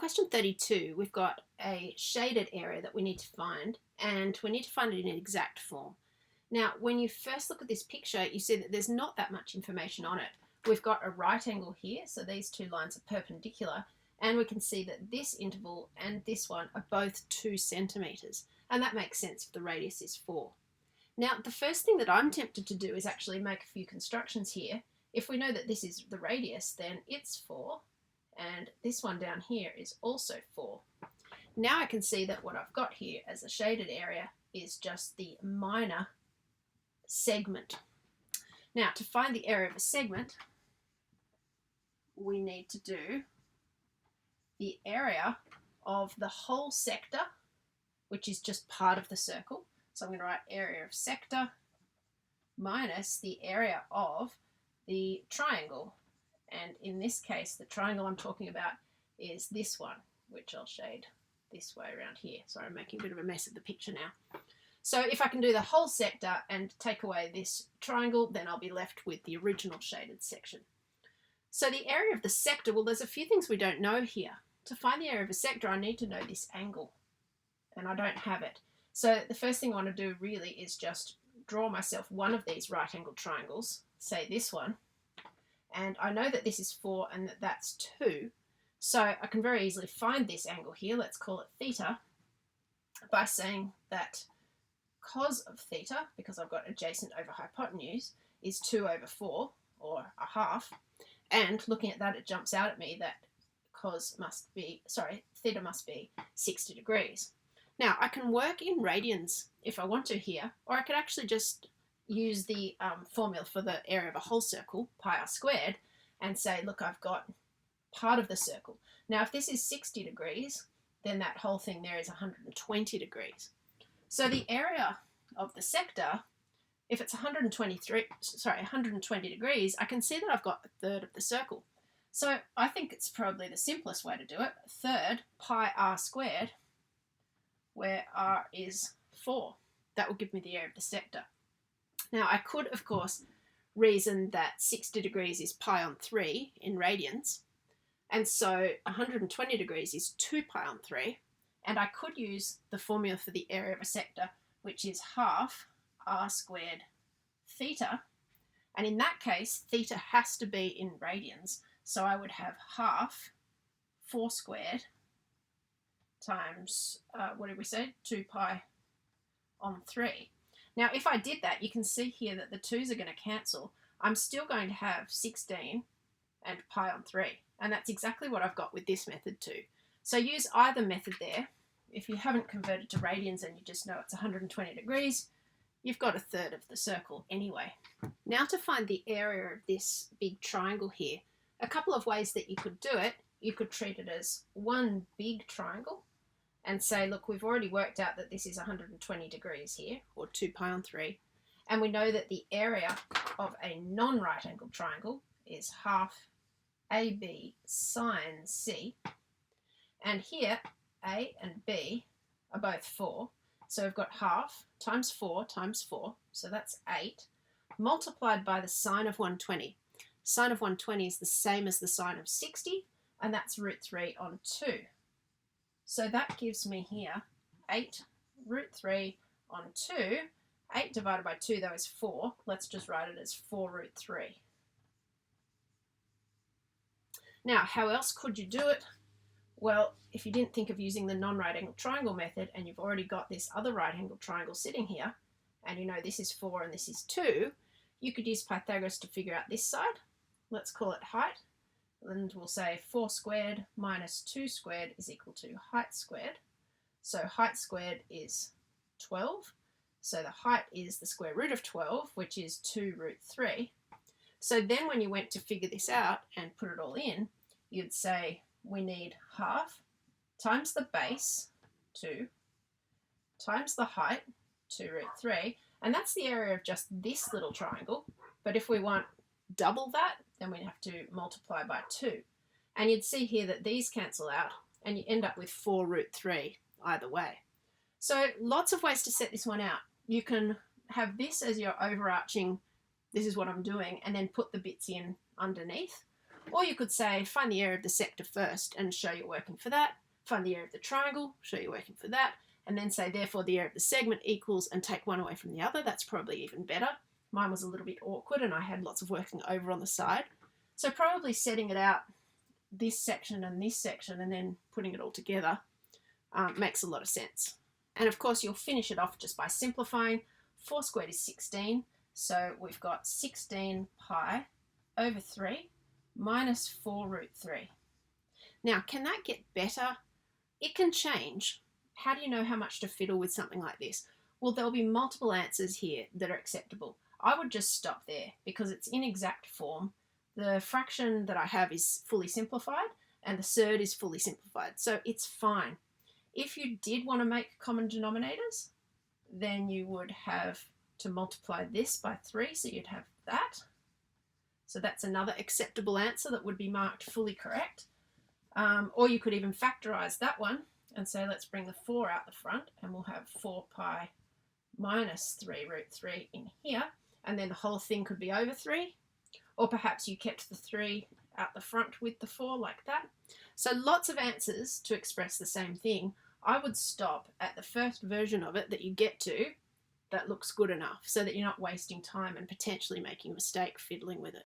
question 32, we've got a shaded area that we need to find, and we need to find it in an exact form. Now, when you first look at this picture, you see that there's not that much information on it. We've got a right angle here, so these two lines are perpendicular, and we can see that this interval and this one are both 2 centimetres, and that makes sense if the radius is 4. Now, the first thing that I'm tempted to do is actually make a few constructions here. If we know that this is the radius, then it's 4, and this one down here is also 4. Now I can see that what I've got here as a shaded area is just the minor segment. Now, to find the area of a segment, we need to do the area of the whole sector, which is just part of the circle. So I'm going to write area of sector minus the area of the triangle. And in this case, the triangle I'm talking about is this one, which I'll shade this way around here. Sorry, I'm making a bit of a mess of the picture now. So if I can do the whole sector and take away this triangle, then I'll be left with the original shaded section. So the area of the sector, well, there's a few things we don't know here. To find the area of a sector, I need to know this angle, and I don't have it. So the first thing I want to do really is just draw myself one of these right angled triangles, say this one, and I know that this is 4 and that that's 2. So I can very easily find this angle here, let's call it theta, by saying that cos of theta, because I've got adjacent over hypotenuse, is 2 over 4, or a half. And looking at that, it jumps out at me that theta must be 60 degrees. Now, I can work in radians if I want to here, or I could actually just use the formula for the area of a whole circle, pi r squared, and say, look, I've got part of the circle. Now, if this is 60 degrees, then that whole thing there is 120 degrees. So the area of the sector, if it's 120 degrees, I can see that I've got a third of the circle. So I think it's probably the simplest way to do it. A third pi r squared, where r is 4. That will give me the area of the sector. Now, I could, of course, reason that 60 degrees is pi on 3 in radians, and so 120 degrees is 2 pi on 3, and I could use the formula for the area of a sector, which is half r squared theta, and in that case, theta has to be in radians, so I would have half 4 squared times, 2 pi on 3. Now, if I did that, you can see here that the 2's are going to cancel. I'm still going to have 16 and pi on 3, and that's exactly what I've got with this method too. So use either method there. If you haven't converted to radians and you just know it's 120 degrees, you've got a third of the circle anyway. Now, to find the area of this big triangle here, a couple of ways that you could do it. You could treat it as one big triangle and say, look, we've already worked out that this is 120 degrees here, or 2 pi on 3, and we know that the area of a non-right angled triangle is half AB sine C, and here A and B are both 4, so we've got half times 4 times 4, so that's 8, multiplied by the sine of 120. Sine of 120 is the same as the sine of 60, and that's root 3 on 2. So that gives me here 8 root 3 on 2. 8 divided by 2, though, is 4. Let's just write it as 4 root 3. Now, how else could you do it? Well, if you didn't think of using the non-right angled triangle method and you've already got this other right angled triangle sitting here, and you know this is 4 and this is 2, you could use Pythagoras to figure out this side. Let's call it height. And we'll say 4 squared minus 2 squared is equal to height squared. So height squared is 12. So the height is the square root of 12, which is 2 root 3. So then when you went to figure this out and put it all in, you'd say we need half times the base, 2, times the height, 2 root 3, and that's the area of just this little triangle. But if we want double that, then we'd have to multiply by 2. And you'd see here that these cancel out, and you end up with 4 root 3 either way. So lots of ways to set this one out. You can have this as your overarching, this is what I'm doing, and then put the bits in underneath. Or you could say, find the area of the sector first and show you're working for that. Find the area of the triangle, show you're working for that. And then say, therefore, the area of the segment equals, and take one away from the other. That's probably even better. Mine was a little bit awkward and I had lots of working over on the side. So probably setting it out, this section and this section, and then putting it all together makes a lot of sense. And of course, you'll finish it off just by simplifying. 4 squared is 16. So we've got 16 pi over 3 minus 4 root 3. Now, can that get better? It can change. How do you know how much to fiddle with something like this? Well, there'll be multiple answers here that are acceptable. I would just stop there because it's in exact form. The fraction that I have is fully simplified and the surd is fully simplified, so it's fine. If you did want to make common denominators, then you would have to multiply this by 3, so you'd have that. So that's another acceptable answer that would be marked fully correct. Or you could even factorize that one and say, let's bring the 4 out the front, and we'll have 4 pi minus 3 root 3 in here, and then the whole thing could be over 3. Or perhaps you kept the 3 out the front with the 4 like that. So lots of answers to express the same thing. I would stop at the first version of it that you get to that looks good enough so that you're not wasting time and potentially making a mistake fiddling with it.